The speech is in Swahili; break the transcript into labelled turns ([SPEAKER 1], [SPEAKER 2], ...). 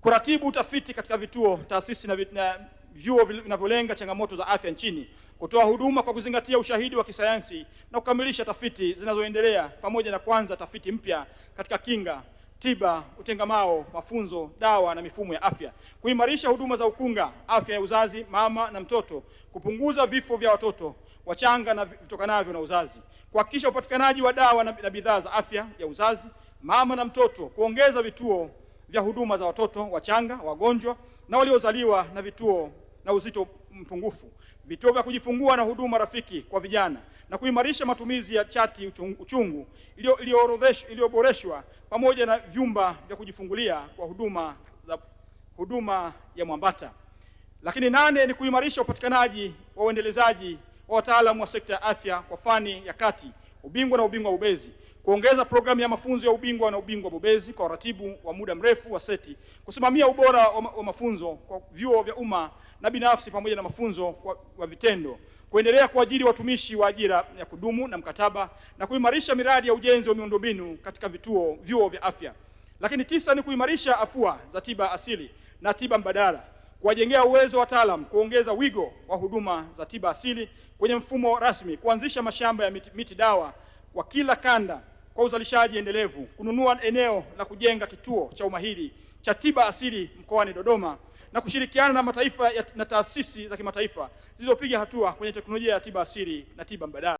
[SPEAKER 1] kuratibu utafiti katika vituo, taasisi na vyuo vinavyolenga changamoto za afya nchini, kutoa huduma kwa kuzingatia ushahidi wa kisayansi na kukamilisha tafiti zinazoendelea, pamoja na kuanza tafiti mpya katika kinga, tiba, utengamao, mafunzo, dawa na mifumo ya afya, kuimarisha huduma za ukunga, afya ya uzazi, mama na mtoto, kupunguza vifo vya watoto wachanga na vitokanavyo na uzazi, kuhakikisha upatikanaji wa dawa na bidhaa za afya ya uzazi, mama na mtoto, kuongeza vituo vya huduma za watoto wachanga, wagonjwa na waliozaliwa na vituo na uzito mpungufu, vituo vya kujifungua na huduma rafiki kwa vijana, na kuimarisha matumizi ya chati uchungu iliyoboreshwa, pamoja na vyumba vya kujifungulia kwa huduma ya mwambata. Lakini 8 ni kuimarisha upatikanaji wa uendelezaji wa wataalamu wa sekta ya afya kwa fani ya kati, ubingwa na ubingwa bobezi, kuongeza programu ya mafunzo ya ubingwa na ubingwa bobezi kwa uratibu wa muda mrefu wa SETI, kusimamia ubora wa mafunzo kwa vyuo vya umma na binafsi pamoja na mafunzo wa vitendo, kuendelea kuajiri watumishi wa ajira ya kudumu na mkataba, na kuimarisha miradi ya ujenzi wa miundombinu katika vyuo vya afya. Lakini 9 ni kuimarisha afua za tiba asili na tiba mbadala, kuwajengea uwezo wa wataalamu, kuongeza wigo wa huduma za tiba asili kwenye mfumo rasmi, kuanzisha mashamba ya miti dawa kwa kila kanda kwa uzalishaji endelevu, kununua eneo la kujenga kituo cha umahiri cha tiba asili mkoani Dodoma, na kushirikiana na mataifa na taasisi za kimataifa zilizopiga hatua kwenye teknolojia ya tiba asili na tiba mbadala.